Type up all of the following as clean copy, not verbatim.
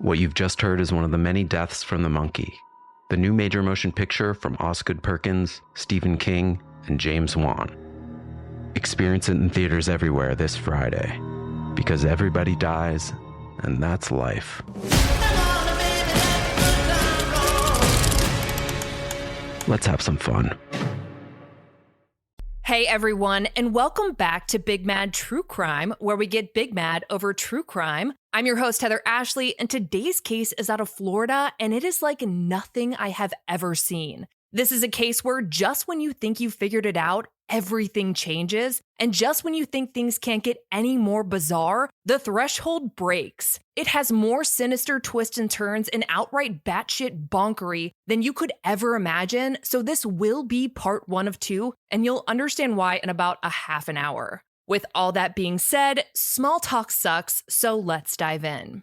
What you've just heard is one of the many deaths from the monkey, the new major motion picture from Osgood Perkins, Stephen King, and James Wan. Experience it in theaters everywhere this Friday, because everybody dies, and that's life. Let's have some fun. Hey everyone, and welcome back to Big Mad True Crime, where we get big mad over true crime. I'm your host, Heather Ashley, and today's case is out of Florida, and it is like nothing I have ever seen. This is a case where just when you think you figured it out, everything changes, and just when you think things can't get any more bizarre, the threshold breaks. It has more sinister twists and turns and outright batshit bonkery than you could ever imagine, so this will be part 1 of 2, and you'll understand why in about a half an hour. With all that being said, small talk sucks, so let's dive in.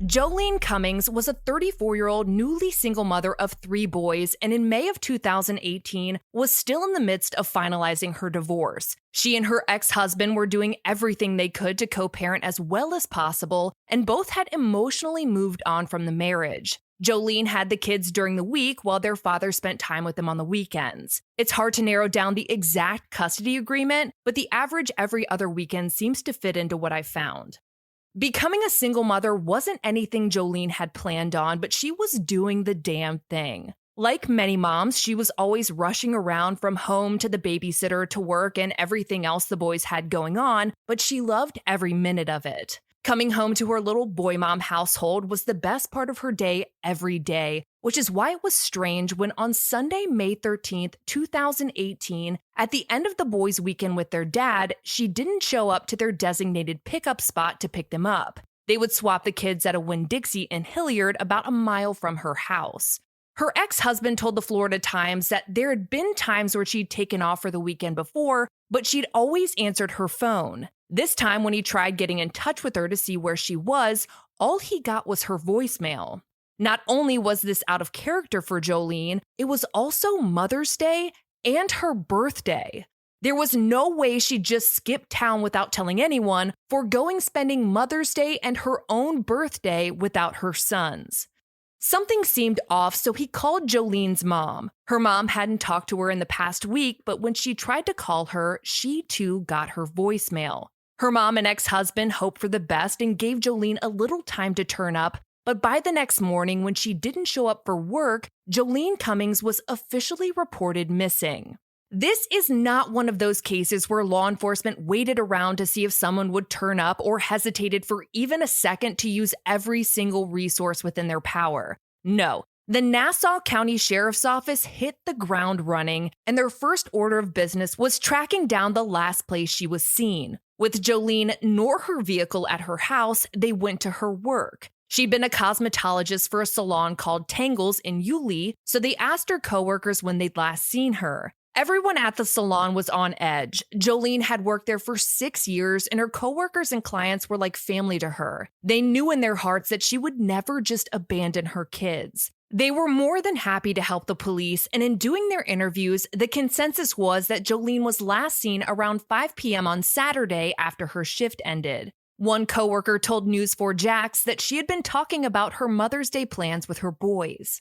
Joleen Cummings was a 34-year-old newly single mother of 3 boys, and in May of 2018 was still in the midst of finalizing her divorce. She and her ex-husband were doing everything they could to co-parent as well as possible, and both had emotionally moved on from the marriage. Joleen had the kids during the week while their father spent time with them on the weekends. It's hard to narrow down the exact custody agreement, but the average every other weekend seems to fit into what I found. Becoming a single mother wasn't anything Joleen had planned on, but she was doing the damn thing. Like many moms, she was always rushing around from home to the babysitter to work and everything else the boys had going on, but she loved every minute of it. Coming home to her little boy mom household was the best part of her day every day, which is why it was strange when on Sunday, May 13th, 2018, at the end of the boys' weekend with their dad, she didn't show up to their designated pickup spot to pick them up. They would swap the kids at a Winn-Dixie in Hilliard about a mile from her house. Her ex-husband told the Florida Times that there had been times where she'd taken off for the weekend before, but she'd always answered her phone. This time, when he tried getting in touch with her to see where she was, all he got was her voicemail. Not only was this out of character for Joleen, it was also Mother's Day and her birthday. There was no way she'd just skip town without telling anyone, foregoing spending Mother's Day and her own birthday without her sons. Something seemed off, so he called Joleen's mom. Her mom hadn't talked to her in the past week, but when she tried to call her, she too got her voicemail. Her mom and ex-husband hoped for the best and gave Joleen a little time to turn up, but by the next morning when she didn't show up for work, Joleen Cummings was officially reported missing. This is not one of those cases where law enforcement waited around to see if someone would turn up or hesitated for even a second to use every single resource within their power. No, the Nassau County Sheriff's Office hit the ground running, and their first order of business was tracking down the last place she was seen. With Joleen nor her vehicle at her house, they went to her work. She'd been a cosmetologist for a salon called Tangles in Yulee, so they asked her coworkers when they'd last seen her. Everyone at the salon was on edge. Joleen had worked there for 6 years, and her coworkers and clients were like family to her. They knew in their hearts that she would never just abandon her kids. They were more than happy to help the police, and in doing their interviews, the consensus was that Joleen was last seen around 5 p.m. on Saturday after her shift ended. One coworker told News4 Jax that she had been talking about her Mother's Day plans with her boys.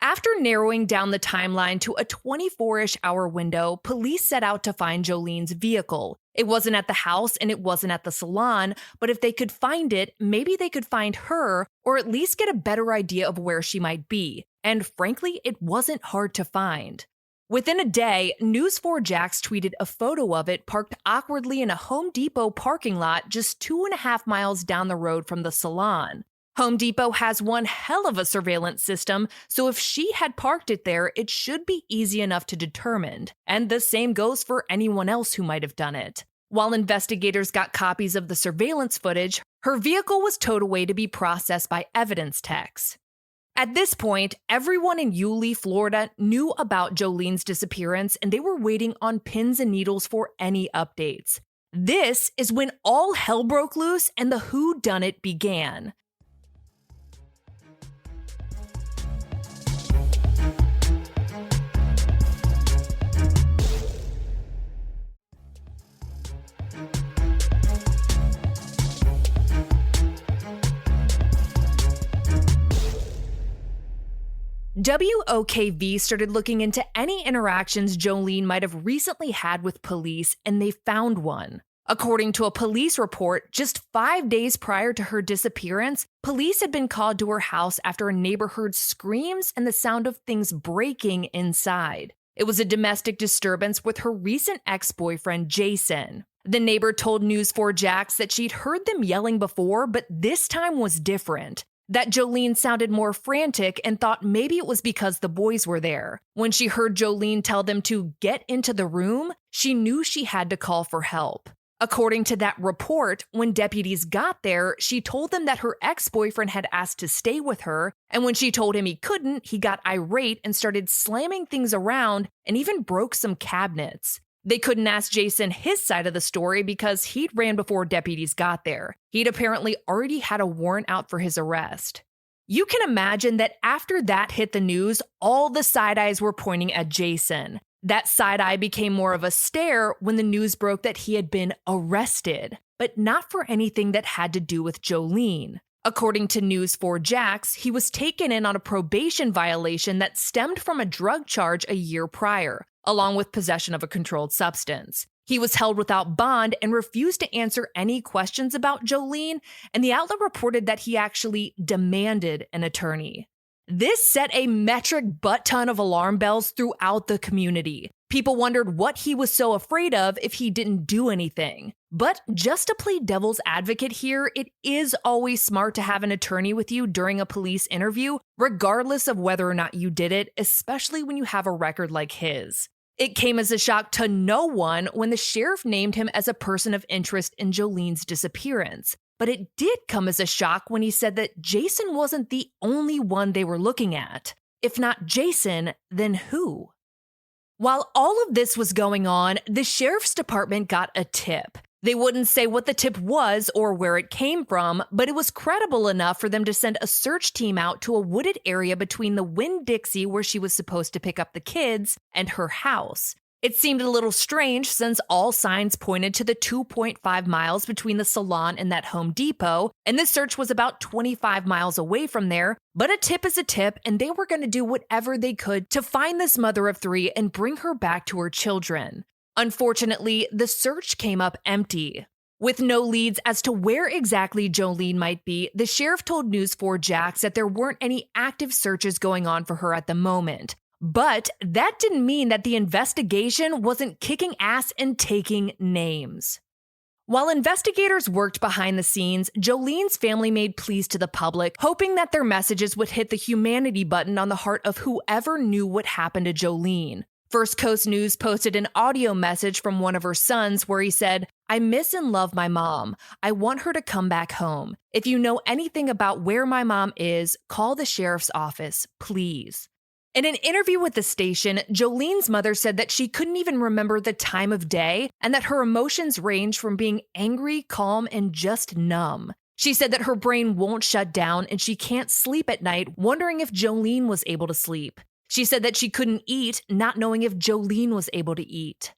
After narrowing down the timeline to a 24-ish hour window, police set out to find Joleen's vehicle. It wasn't at the house and it wasn't at the salon, but if they could find it, maybe they could find her or at least get a better idea of where she might be. And frankly, it wasn't hard to find. Within a day, News4 Jax tweeted a photo of it parked awkwardly in a Home Depot parking lot just 2.5 miles down the road from the salon. Home Depot has one hell of a surveillance system, so if she had parked it there, it should be easy enough to determine. And the same goes for anyone else who might have done it. While investigators got copies of the surveillance footage, her vehicle was towed away to be processed by evidence techs. At this point, everyone in Yulee, Florida knew about Joleen's disappearance, and they were waiting on pins and needles for any updates. This is when all hell broke loose and the whodunit began. WOKV started looking into any interactions Joleen might have recently had with police, and they found one. According to a police report, just 5 days prior to her disappearance, police had been called to her house after a neighbor heard screams and the sound of things breaking inside. It was a domestic disturbance with her recent ex-boyfriend, Jason. The neighbor told News4Jax that she'd heard them yelling before, but this time was different. That Joleen sounded more frantic and thought maybe it was because the boys were there. When she heard Joleen tell them to get into the room, she knew she had to call for help. According to that report, when deputies got there, she told them that her ex-boyfriend had asked to stay with her, and when she told him he couldn't, he got irate and started slamming things around and even broke some cabinets. They couldn't ask Jason his side of the story because he'd ran before deputies got there. He'd apparently already had a warrant out for his arrest. You can imagine that after that hit the news, all the side eyes were pointing at Jason. That side eye became more of a stare when the news broke that he had been arrested, but not for anything that had to do with Joleen. According to News4Jax, he was taken in on a probation violation that stemmed from a drug charge a year prior, along with possession of a controlled substance. He was held without bond and refused to answer any questions about Joleen, and the outlet reported that he actually demanded an attorney. This set a metric butt-ton of alarm bells throughout the community. People wondered what he was so afraid of if he didn't do anything. But just to play devil's advocate here, it is always smart to have an attorney with you during a police interview, regardless of whether or not you did it, especially when you have a record like his. It came as a shock to no one when the sheriff named him as a person of interest in Joleen's disappearance. But it did come as a shock when he said that Jason wasn't the only one they were looking at. If not Jason, then who? While all of this was going on, the sheriff's department got a tip. They wouldn't say what the tip was or where it came from, but it was credible enough for them to send a search team out to a wooded area between the Winn-Dixie, where she was supposed to pick up the kids, and her house. It seemed a little strange since all signs pointed to the 2.5 miles between the salon and that Home Depot, and this search was about 25 miles away from there, but a tip is a tip, and they were going to do whatever they could to find this mother of three and bring her back to her children. Unfortunately, the search came up empty. With no leads as to where exactly Joleen might be, the sheriff told News4Jax that there weren't any active searches going on for her at the moment. But that didn't mean that the investigation wasn't kicking ass and taking names. While investigators worked behind the scenes, Joleen's family made pleas to the public, hoping that their messages would hit the humanity button on the heart of whoever knew what happened to Joleen. First Coast News posted an audio message from one of her sons where he said, "I miss and love my mom. I want her to come back home. If you know anything about where my mom is, call the sheriff's office, please." In an interview with the station, Joleen's mother said that she couldn't even remember the time of day and that her emotions range from being angry, calm, and just numb. She said that her brain won't shut down and she can't sleep at night, wondering if Joleen was able to sleep. She said that she couldn't eat, not knowing if Joleen was able to eat.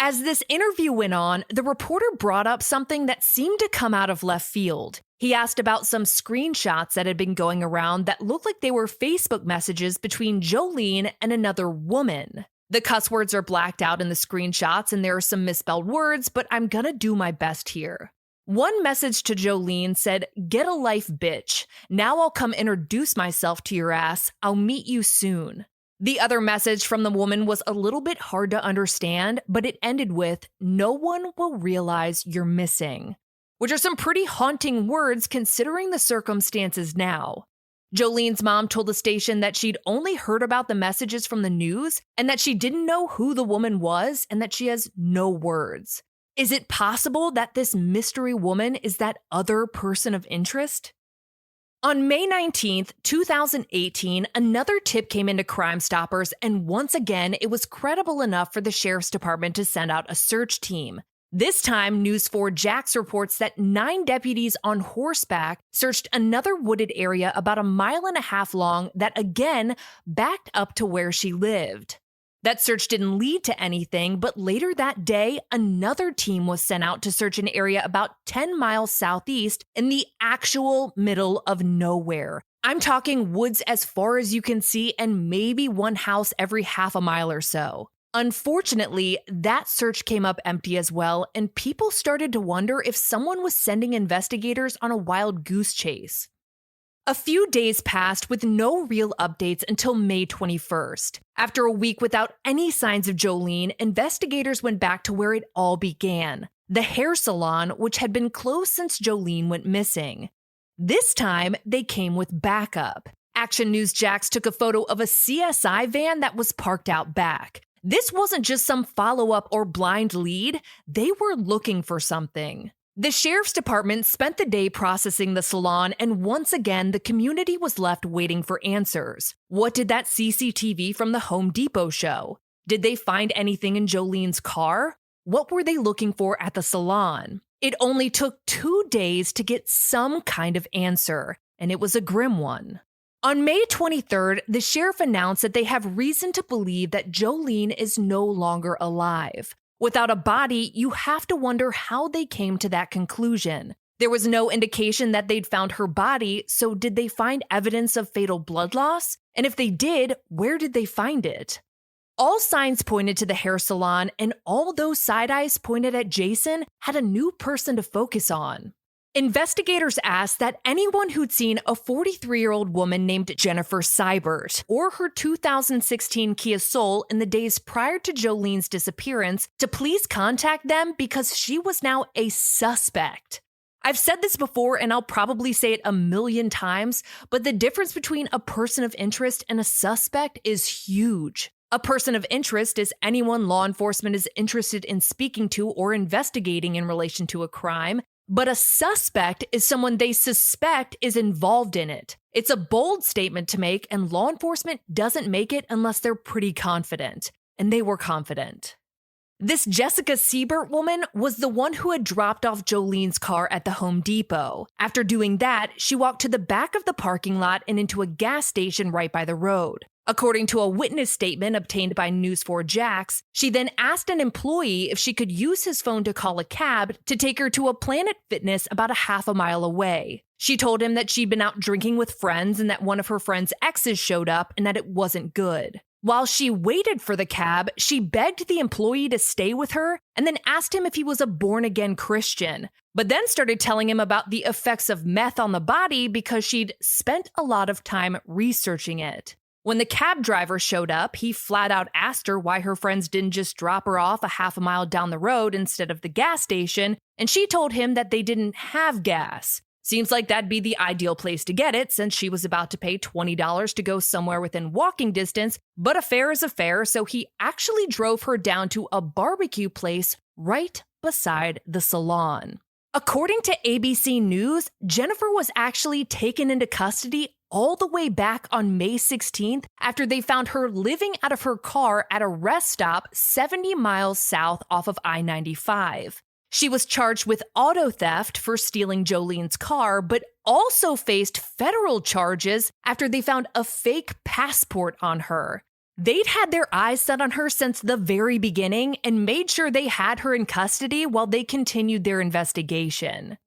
As this interview went on, the reporter brought up something that seemed to come out of left field. He asked about some screenshots that had been going around that looked like they were Facebook messages between Joleen and another woman. The cuss words are blacked out in the screenshots and there are some misspelled words, but I'm gonna do my best here. One message to Joleen said, "Get a life, bitch. Now I'll come introduce myself to your ass. I'll meet you soon." The other message from the woman was a little bit hard to understand, but it ended with, "No one will realize you're missing," which are some pretty haunting words considering the circumstances now. Joleen's mom told the station that she'd only heard about the messages from the news and that she didn't know who the woman was and that she has no words. Is it possible that this mystery woman is that other person of interest? On May 19th, 2018, another tip came into Crime Stoppers, and once again, it was credible enough for the sheriff's department to send out a search team. This time, News4Jax reports that 9 deputies on horseback searched another wooded area about a 1.5 miles long that again backed up to where she lived. That search didn't lead to anything, but later that day, another team was sent out to search an area about 10 miles southeast in the actual middle of nowhere. I'm talking woods as far as you can see and maybe one house every half a mile or so. Unfortunately, that search came up empty as well, and people started to wonder if someone was sending investigators on a wild goose chase. A few days passed with no real updates until May 21st. After a week without any signs of Joleen, investigators went back to where it all began, the hair salon, which had been closed since Joleen went missing. This time, they came with backup. Action News Jax took a photo of a CSI van that was parked out back. This wasn't just some follow-up or blind lead. They were looking for something. The sheriff's department spent the day processing the salon, and once again, the community was left waiting for answers. What did that CCTV from the Home Depot show? Did they find anything in Joleen's car? What were they looking for at the salon? It only took 2 days to get some kind of answer, and it was a grim one. On May 23rd, the sheriff announced that they have reason to believe that Joleen is no longer alive. Without a body, you have to wonder how they came to that conclusion. There was no indication that they'd found her body, so did they find evidence of fatal blood loss? And if they did, where did they find it? All signs pointed to the hair salon, and all those side eyes pointed at Jason had a new person to focus on. Investigators asked that anyone who'd seen a 43-year-old woman named Jennifer Seibert or her 2016 Kia Soul in the days prior to Joleen's disappearance to please contact them because she was now a suspect. I've said this before and I'll probably say it a million times, but the difference between a person of interest and a suspect is huge. A person of interest is anyone law enforcement is interested in speaking to or investigating in relation to a crime. But a suspect is someone they suspect is involved in it. It's a bold statement to make, and law enforcement doesn't make it unless they're pretty confident. And they were confident. This Jessica Seibert woman was the one who had dropped off Joleen's car at the Home Depot. After doing that, she walked to the back of the parking lot and into a gas station right by the road. According to a witness statement obtained by News 4 Jax, she then asked an employee if she could use his phone to call a cab to take her to a Planet Fitness about a half a mile away. She told him that she'd been out drinking with friends and that one of her friend's exes showed up and that it wasn't good. While she waited for the cab, she begged the employee to stay with her and then asked him if he was a born-again Christian, but then started telling him about the effects of meth on the body because she'd spent a lot of time researching it. When the cab driver showed up, he flat out asked her why her friends didn't just drop her off a half a mile down the road instead of the gas station, and she told him that they didn't have gas. Seems like that'd be the ideal place to get it since she was about to pay $20 to go somewhere within walking distance, but a fare is a fare, so he actually drove her down to a barbecue place right beside the salon. According to ABC News, Jennifer was actually taken into custody all the way back on May 16th after they found her living out of her car at a rest stop 70 miles south off of I-95. She was charged with auto theft for stealing Joleen's car, but also faced federal charges after they found a fake passport on her. They'd had their eyes set on her since the very beginning and made sure they had her in custody while they continued their investigation.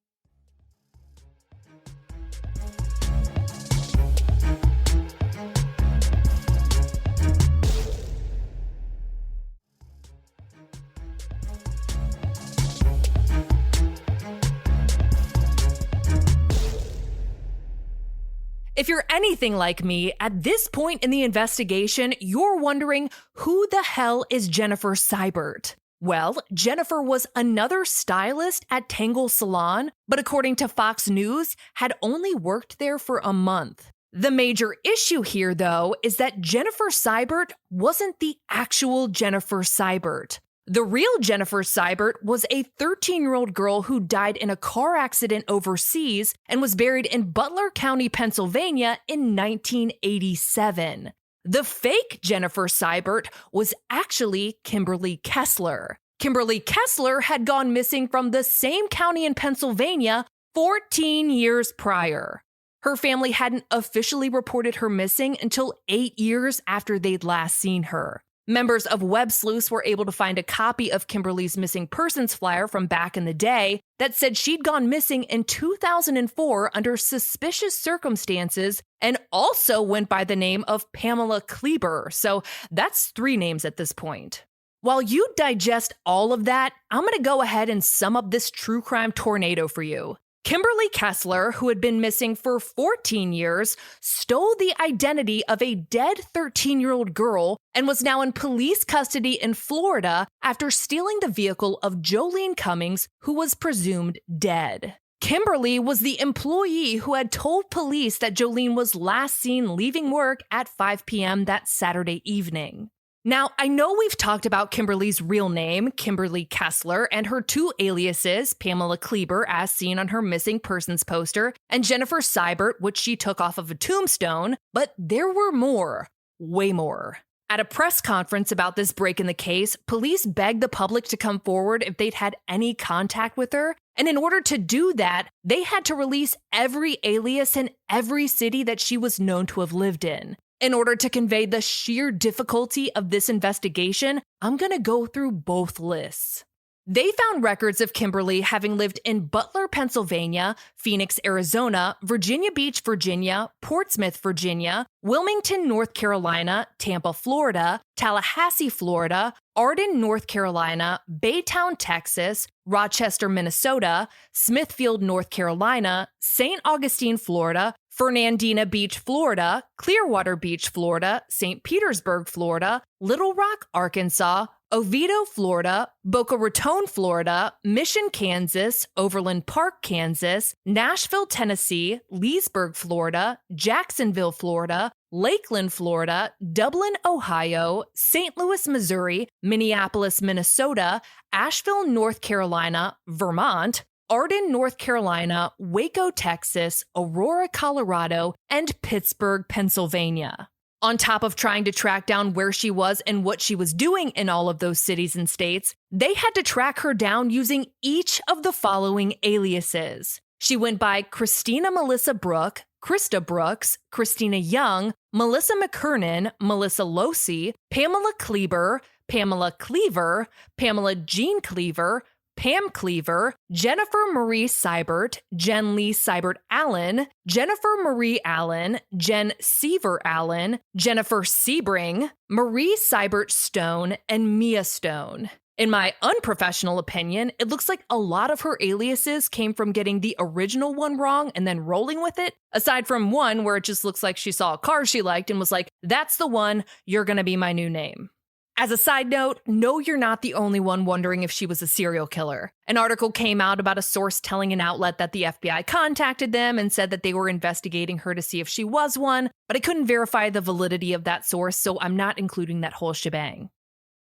If you're anything like me, at this point in the investigation, you're wondering, who the hell is Jennifer Seibert? Well, Jennifer was another stylist at Tangle Salon, but according to Fox News, had only worked there for a month. The major issue here, though, is that Jennifer Seibert wasn't the actual Jennifer Seibert. The real Jennifer Seibert was a 13-year-old girl who died in a car accident overseas and was buried in Butler County, Pennsylvania in 1987. The fake Jennifer Seibert was actually Kimberly Kessler. Kimberly Kessler had gone missing from the same county in Pennsylvania 14 years prior. Her family hadn't officially reported her missing until 8 years after they'd last seen her. Members of Web Sleuths were able to find a copy of Kimberly's missing persons flyer from back in the day that said she'd gone missing in 2004 under suspicious circumstances and also went by the name of Pamela Kleber. So that's 3 names at this point. While you digest all of that, I'm going to go ahead and sum up this true crime tornado for you. Kimberly Kessler, who had been missing for 14 years, stole the identity of a dead 13-year-old girl and was now in police custody in Florida after stealing the vehicle of Joleen Cummings, who was presumed dead. Kimberly was the employee who had told police that Joleen was last seen leaving work at 5 p.m. that Saturday evening. Now, I know we've talked about Kimberly's real name, Kimberly Kessler, and her 2 aliases, Pamela Kleber, as seen on her missing persons poster, and Jennifer Seibert, which she took off of a tombstone, but there were more, way more. At a press conference about this break in the case, police begged the public to come forward if they'd had any contact with her, and in order to do that, they had to release every alias in every city that she was known to have lived in. In order to convey the sheer difficulty of this investigation, I'm going to go through both lists. They found records of Kimberly having lived in Butler, Pennsylvania, Phoenix, Arizona, Virginia Beach, Virginia, Portsmouth, Virginia, Wilmington, North Carolina, Tampa, Florida, Tallahassee, Florida, Arden, North Carolina, Baytown, Texas, Rochester, Minnesota, Smithfield, North Carolina, St. Augustine, Florida, Fernandina Beach, Florida, Clearwater Beach, Florida, St. Petersburg, Florida, Little Rock, Arkansas, Oviedo, Florida, Boca Raton, Florida, Mission, Kansas, Overland Park, Kansas, Nashville, Tennessee, Leesburg, Florida, Jacksonville, Florida, Lakeland, Florida, Dublin, Ohio, St. Louis, Missouri, Minneapolis, Minnesota, Asheville, North Carolina, Vermont, Arden, North Carolina, Waco, Texas, Aurora, Colorado, and Pittsburgh, Pennsylvania. On top of trying to track down where she was and what she was doing in all of those cities and states, they had to track her down using each of the following aliases. She went by Christina Melissa Brooke, Krista Brooks, Christina Young, Melissa McKernan, Melissa Losi, Pamela Kleber, Pamela Cleaver, Pamela Jean Cleaver, Pam Cleaver, Jennifer Marie Seibert, Jen Lee Seibert Allen, Jennifer Marie Allen, Jen Seaver Allen, Jennifer Sebring, Marie Seibert Stone, and Mia Stone. In my unprofessional opinion, it looks like a lot of her aliases came from getting the original one wrong and then rolling with it, aside from one where it just looks like she saw a car she liked and was like, that's the one, you're gonna be my new name. As a side note, no, you're not the only one wondering if she was a serial killer. An article came out about a source telling an outlet that the FBI contacted them and said that they were investigating her to see if she was one, but I couldn't verify the validity of that source, so I'm not including that whole shebang.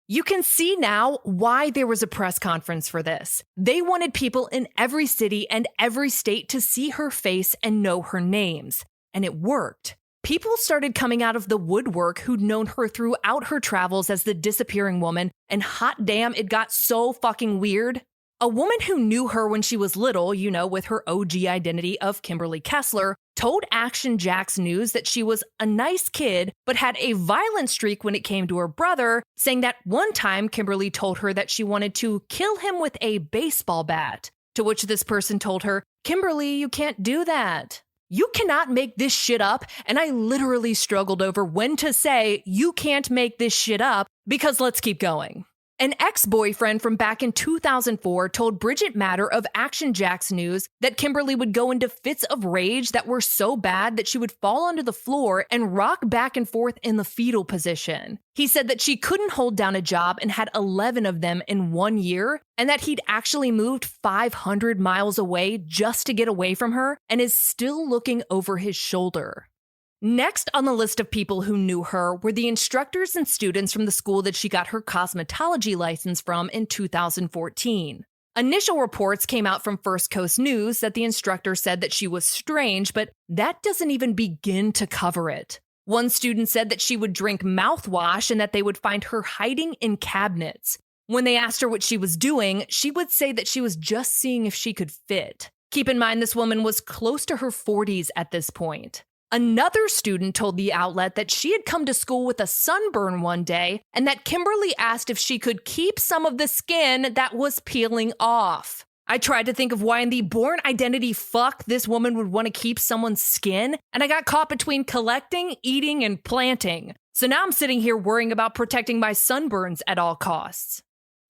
You can see now why there was a press conference for this. They wanted people in every city and every state to see her face and know her names. And it worked. People started coming out of the woodwork who'd known her throughout her travels as the disappearing woman, and hot damn, it got so fucking weird. A woman who knew her when she was little, you know, with her OG identity of Kimberly Kessler, told Action Jack's News that she was a nice kid, but had a violent streak when it came to her brother, saying that one time Kimberly told her that she wanted to kill him with a baseball bat, to which this person told her, "Kimberly, you can't do that. You cannot make this shit up," and I literally struggled over when to say, "You can't make this shit up," because let's keep going. An ex-boyfriend from back in 2004 told Bridget Matter of Action Jack's News that Kimberly would go into fits of rage that were so bad that she would fall onto the floor and rock back and forth in the fetal position. He said that she couldn't hold down a job and had 11 of them in 1 year, and that he'd actually moved 500 miles away just to get away from her and is still looking over his shoulder. Next on the list of people who knew her were the instructors and students from the school that she got her cosmetology license from in 2014. Initial reports came out from First Coast News that the instructor said that she was strange, but that doesn't even begin to cover it. One student said that she would drink mouthwash and that they would find her hiding in cabinets. When they asked her what she was doing, she would say that she was just seeing if she could fit. Keep in mind, this woman was close to her 40s at this point. Another student told the outlet that she had come to school with a sunburn one day and that Kimberly asked if she could keep some of the skin that was peeling off. I tried to think of why in the born identity fuck this woman would want to keep someone's skin, and I got caught between collecting, eating, and planting. So now I'm sitting here worrying about protecting my sunburns at all costs.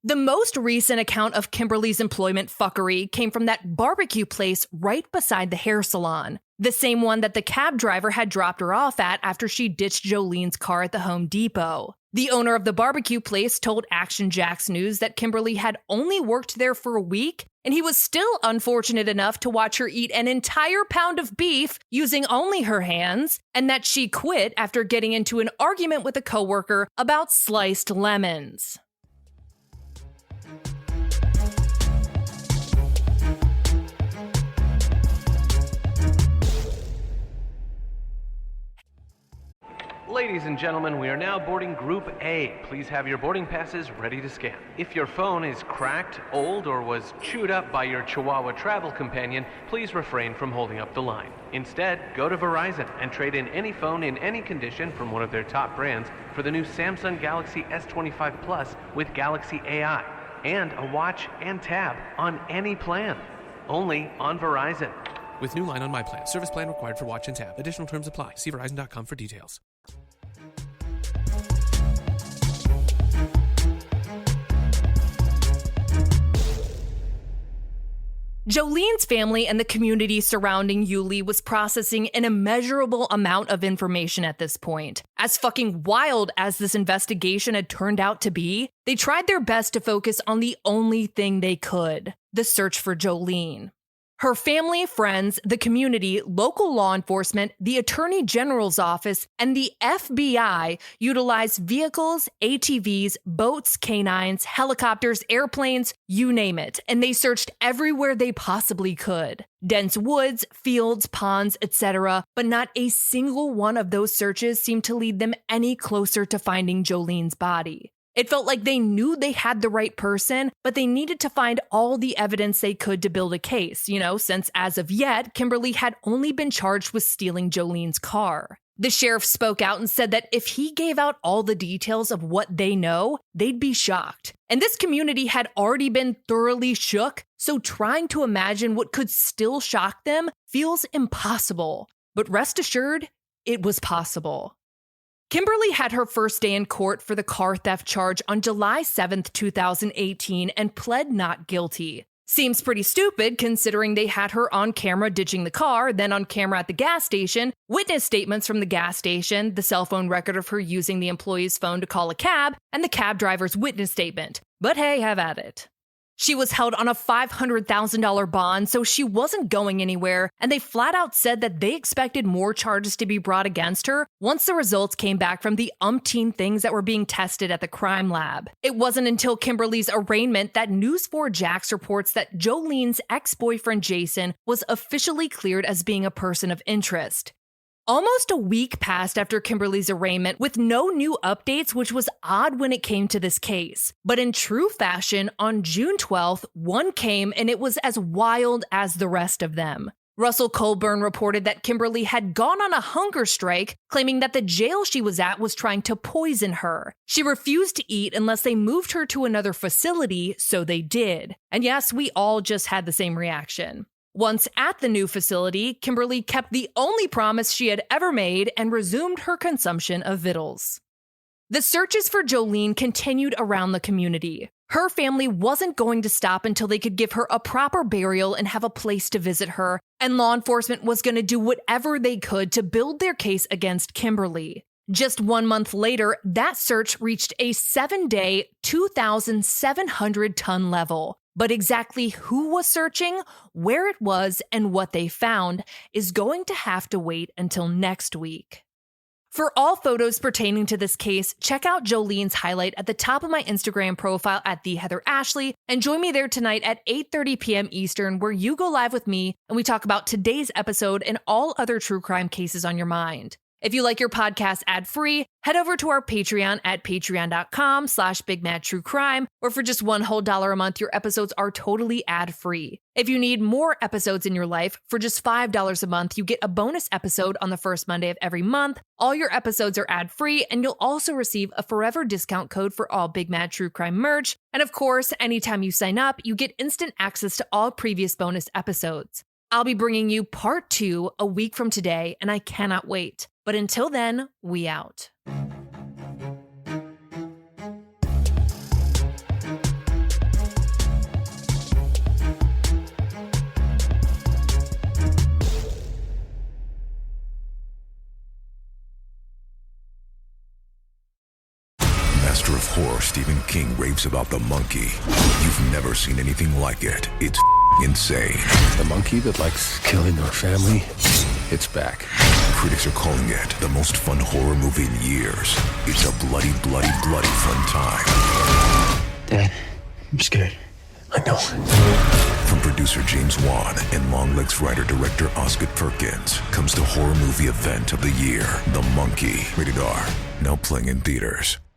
The most recent account of Kimberly's employment fuckery came from that barbecue place right beside the hair salon. The same one that the cab driver had dropped her off at after she ditched Joleen's car at the Home Depot. The owner of the barbecue place told Action Jack's News that Kimberly had only worked there for a week, and he was still unfortunate enough to watch her eat an entire pound of beef using only her hands, and that she quit after getting into an argument with a coworker about sliced lemons. Ladies and gentlemen, we are now boarding Group A. Please have your boarding passes ready to scan. If your phone is cracked, old, or was chewed up by your Chihuahua travel companion, please refrain from holding up the line. Instead, go to Verizon and trade in any phone in any condition from one of their top brands for the new Samsung Galaxy S25 Plus with Galaxy AI, and a watch and tab on any plan. Only on Verizon. With new line on my plan. Service plan required for watch and tab. Additional terms apply. See Verizon.com for details. Joleen's family and the community surrounding Yulee was processing an immeasurable amount of information at this point. As fucking wild as this investigation had turned out to be, they tried their best to focus on the only thing they could: the search for Joleen. Her family, friends, the community, local law enforcement, the Attorney General's office, and the FBI utilized vehicles, ATVs, boats, canines, helicopters, airplanes, you name it, and they searched everywhere they possibly could. Dense woods, fields, ponds, etc., but not a single one of those searches seemed to lead them any closer to finding Joleen's body. It felt like they knew they had the right person, but they needed to find all the evidence they could to build a case, since as of yet, Kimberly had only been charged with stealing Joleen's car. The sheriff spoke out and said that if he gave out all the details of what they know, they'd be shocked. And this community had already been thoroughly shook, so trying to imagine what could still shock them feels impossible. But rest assured, it was possible. Kimberly had her first day in court for the car theft charge on July 7th, 2018, and pled not guilty. Seems pretty stupid considering they had her on camera ditching the car, then on camera at the gas station, witness statements from the gas station, the cell phone record of her using the employee's phone to call a cab, and the cab driver's witness statement. But hey, have at it. She was held on a $500,000 bond, so she wasn't going anywhere, and they flat out said that they expected more charges to be brought against her once the results came back from the umpteen things that were being tested at the crime lab. It wasn't until Kimberly's arraignment that News4Jax reports that Joleen's ex-boyfriend Jason was officially cleared as being a person of interest. Almost a week passed after Kimberly's arraignment with no new updates, which was odd when it came to this case. But in true fashion, on June 12th, one came and it was as wild as the rest of them. Russell Colburn reported that Kimberly had gone on a hunger strike, claiming that the jail she was at was trying to poison her. She refused to eat unless they moved her to another facility, so they did. And yes, we all just had the same reaction. Once at the new facility, Kimberly kept the only promise she had ever made and resumed her consumption of vittles. The searches for Joleen continued around the community. Her family wasn't going to stop until they could give her a proper burial and have a place to visit her, and law enforcement was going to do whatever they could to build their case against Kimberly. Just 1 month later, that search reached a 7-day, 2,700-ton level. But exactly who was searching, where it was, and what they found is going to have to wait until next week. For all photos pertaining to this case, check out Joleen's highlight at the top of my Instagram profile at @TheHeatherAshley, and join me there tonight at 8:30 p.m. Eastern, where you go live with me and we talk about today's episode and all other true crime cases on your mind. If you like your podcast ad-free, head over to our Patreon at patreon.com/BigMadTrueCrime, where for just $1 a month, your episodes are totally ad-free. If you need more episodes in your life, for just $5 a month, you get a bonus episode on the first Monday of every month. All your episodes are ad-free, and you'll also receive a forever discount code for all Big Mad True Crime merch. And of course, anytime you sign up, you get instant access to all previous bonus episodes. I'll be bringing you part 2 a week from today, and I cannot wait. But until then, we out. Master of horror Stephen King raves about the monkey. You've never seen anything like it. It's insane. The monkey that likes killing our family, it's back. Critics are calling it the most fun horror movie in years. It's a bloody, bloody, bloody fun time. Dad, I'm scared. I know. From producer James Wan and Longlegs writer-director Oscar Perkins comes the horror movie event of the year, The Monkey. Rated R. Now playing in theaters.